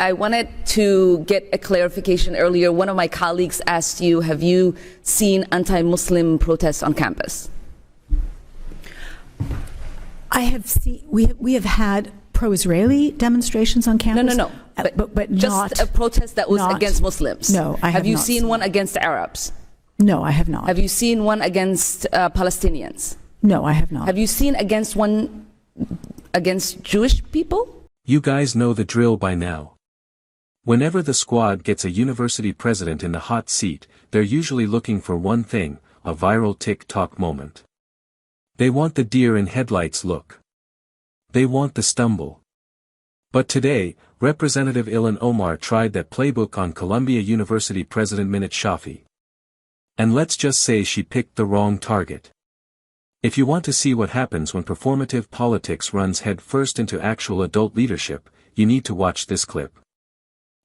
I wanted to get a clarification earlier. One of my colleagues asked you, have you seen anti-Muslim protests on campus? I have seen, we have had pro-Israeli demonstrations on campus. No. But just not a protest that was not, against Muslims. No, I have you not seen one against Arabs? No, I have not. Have you seen one against Palestinians? No, I have not. Have you seen one against Jewish people? You guys know the drill by now. Whenever the squad gets a university president in the hot seat, they're usually looking for one thing, a viral TikTok moment. They want the deer in headlights look. They want the stumble. But today, Representative Ilhan Omar tried that playbook on Columbia University President Minat Shafi. And let's just say she picked the wrong target. If you want to see what happens when performative politics runs headfirst into actual adult leadership, you need to watch this clip.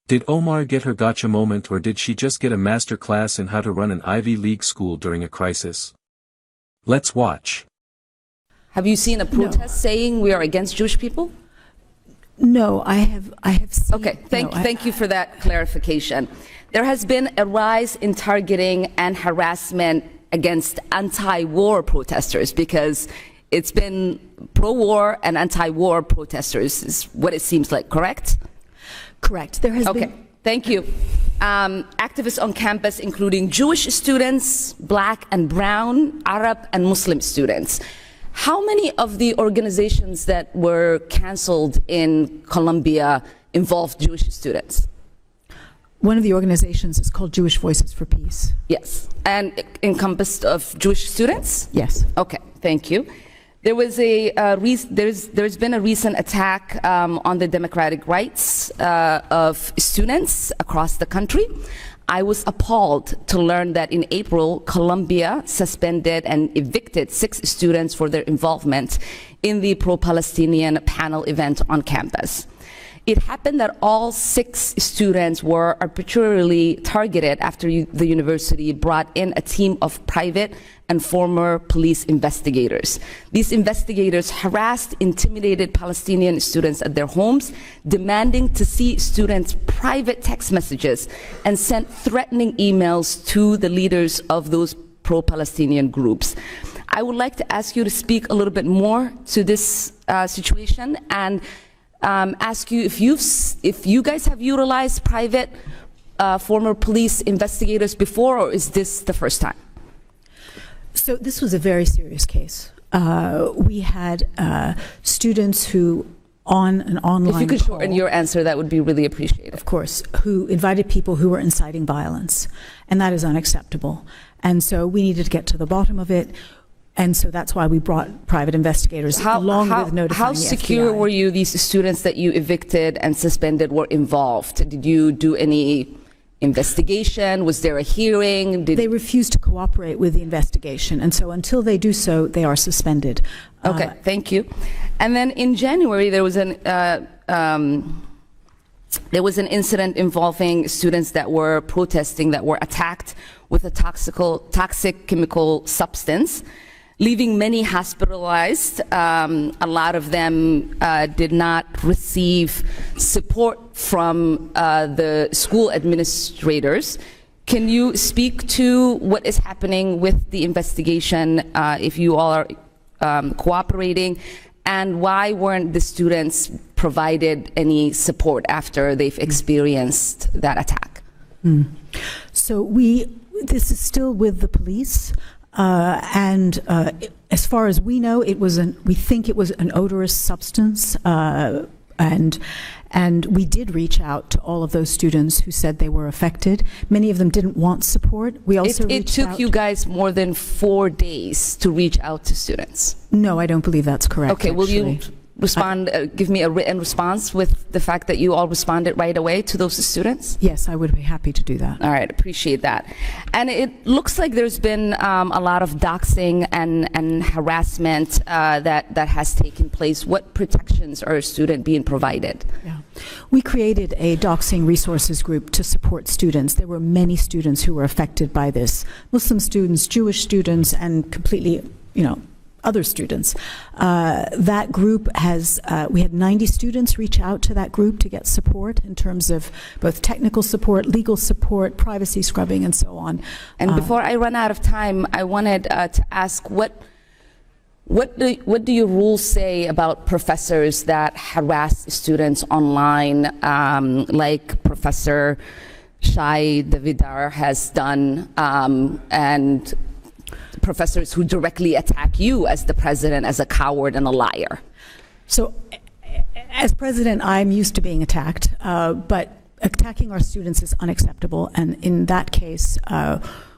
Did Omar get her gotcha moment, or did she just get a master class in how to run an Ivy League school during a crisis? Let's watch. Have you seen a protest saying we are against Jewish people? No, I have seen. Okay, thank you for that clarification. There has been a rise in targeting and harassment against anti-war protesters, because it's been pro-war and anti-war protesters is what it seems like, correct? Correct. There has been. Thank you. Activists on campus, including Jewish students, Black and Brown, Arab and Muslim students. How many of the organizations that were canceled in Columbia involved Jewish students? One of the organizations is called Jewish Voices for Peace. Yes. And encompassed of Jewish students? Yes. Okay, thank you. There's been a recent attack on the democratic rights of students across the country. I was appalled to learn that in April, Columbia suspended and evicted 6 students for their involvement in the pro-Palestinian panel event on campus. It happened that all 6 students were arbitrarily targeted after the university brought in a team of private and former police investigators. These investigators harassed, intimidated Palestinian students at their homes, demanding to see students' private text messages, and sent threatening emails to the leaders of those pro-Palestinian groups. I would like to ask you to speak a little bit more to this situation, and ask you if you guys have utilized private former police investigators before, or is this the first time? So this was a very serious case. We had students who, on an online If you could call, shorten your answer, that would be really appreciated. of course, who invited people who were inciting violence, and that is unacceptable. And so we needed to get to the bottom of it. And so that's why we brought private investigators along with notifying the FBI. How secure were you, these students that you evicted and suspended were involved? Did you do any investigation? Was there a hearing? They refused to cooperate with the investigation. And so until they do so, they are suspended. Okay, thank you. And then in January, there was an incident involving students that were protesting, that were attacked with a toxic chemical substance, leaving many hospitalized. A lot of them did not receive support from the school administrators. Can you speak to what is happening with the investigation, if you all are cooperating, and why weren't the students provided any support after they've experienced that attack? So this is still with the police. And as far as we know, we think it was an odorous substance, and we did reach out to all of those students who said they were affected. Many of them didn't want support. We also it took you guys more than 4 days to reach out to students. No, I don't believe that's correct. Okay, will you respond, give me a written response with the fact that you all responded right away to those students? Yes, I would be happy to do that. All right, appreciate that. And it looks like there's been a lot of doxing and harassment that has taken place. What protections are a student being provided? Yeah. We created a doxing resources group to support students. There were many students who were affected by this. Muslim students, Jewish students, and completely, other students. That group has, we had 90 students reach out to that group to get support in terms of both technical support, legal support, privacy scrubbing, and so on. And before I run out of time, I wanted to ask what do your rules say about professors that harass students online, like Professor Shai Davidar has done, and professors who directly attack you as the president as a coward and a liar? So, as president, I'm used to being attacked, but attacking our students is unacceptable. And in that case,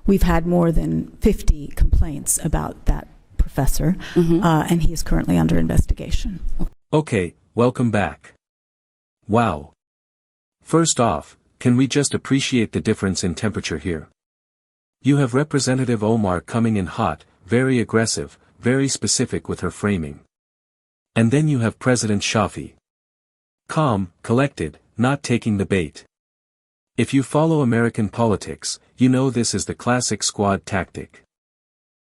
we've had more than 50 complaints about that professor, and he is currently under investigation. Okay, welcome back. Wow. First off, can we just appreciate the difference in temperature here? You have Representative Omar coming in hot, very aggressive, very specific with her framing. And then you have President Shafi. Calm, collected, not taking the bait. If you follow American politics, you know this is the classic squad tactic.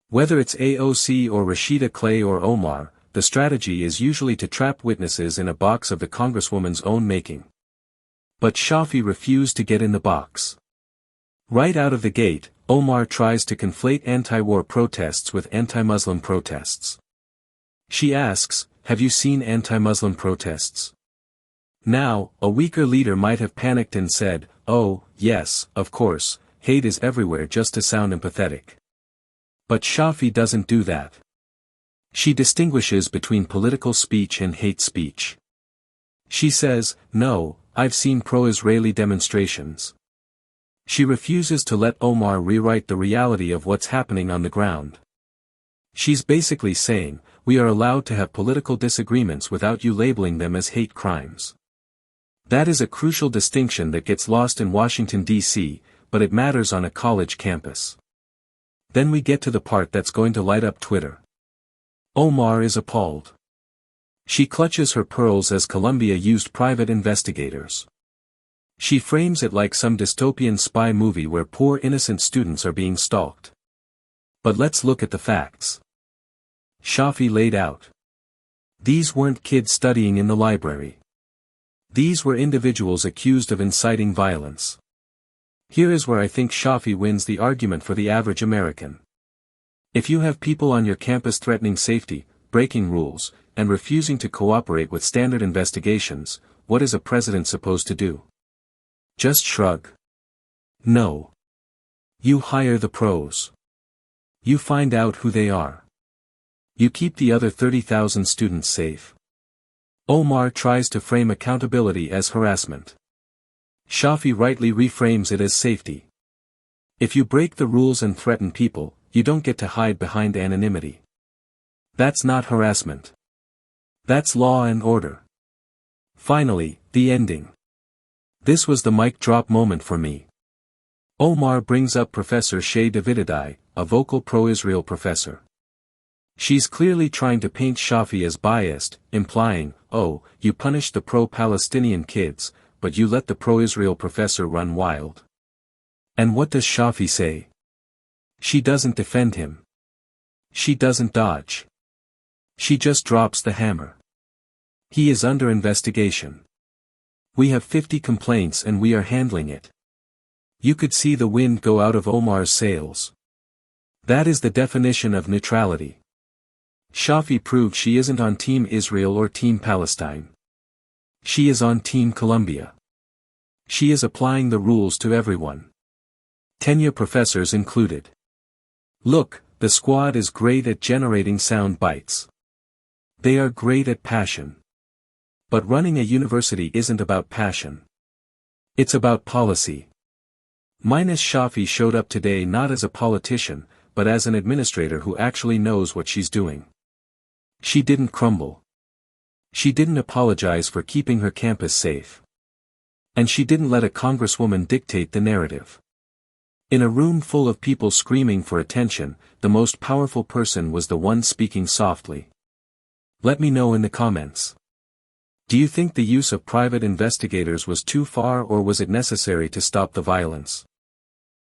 Whether it's AOC or Rashida Clay or Omar, the strategy is usually to trap witnesses in a box of the congresswoman's own making. But Shafi refused to get in the box. Right out of the gate, Omar tries to conflate anti-war protests with anti-Muslim protests. She asks, have you seen anti-Muslim protests? Now, a weaker leader might have panicked and said, oh, yes, of course, hate is everywhere, just to sound empathetic. But Shafi doesn't do that. She distinguishes between political speech and hate speech. She says, no, I've seen pro-Israeli demonstrations. She refuses to let Omar rewrite the reality of what's happening on the ground. She's basically saying, we are allowed to have political disagreements without you labeling them as hate crimes. That is a crucial distinction that gets lost in Washington, D.C., but it matters on a college campus. Then we get to the part that's going to light up Twitter. Omar is appalled. She clutches her pearls as Columbia used private investigators. She frames it like some dystopian spy movie where poor innocent students are being stalked. But let's look at the facts. Shafi laid out. These weren't kids studying in the library. These were individuals accused of inciting violence. Here is where I think Shafi wins the argument for the average American. If you have people on your campus threatening safety, breaking rules, and refusing to cooperate with standard investigations, what is a president supposed to do? Just shrug? No. You hire the pros. You find out who they are. You keep the other 30,000 students safe. Omar tries to frame accountability as harassment. Shafi rightly reframes it as safety. If you break the rules and threaten people, you don't get to hide behind anonymity. That's not harassment. That's law and order. Finally, the ending. This was the mic drop moment for me. Omar brings up Professor Shai Davidai, a vocal pro-Israel professor. She's clearly trying to paint Shafi as biased, implying, oh, you punish the pro-Palestinian kids, but you let the pro-Israel professor run wild. And what does Shafi say? She doesn't defend him. She doesn't dodge. She just drops the hammer. He is under investigation. We have 50 complaints and we are handling it. You could see the wind go out of Omar's sails. That is the definition of neutrality. Shafi proved she isn't on Team Israel or Team Palestine. She is on Team Columbia. She is applying the rules to everyone. Tenure professors included. Look, the squad is great at generating sound bites. They are great at passion. But running a university isn't about passion. It's about policy. Minus Shafi showed up today not as a politician, but as an administrator who actually knows what she's doing. She didn't crumble. She didn't apologize for keeping her campus safe. And she didn't let a congresswoman dictate the narrative. In a room full of people screaming for attention, the most powerful person was the one speaking softly. Let me know in the comments. Do you think the use of private investigators was too far, or was it necessary to stop the violence?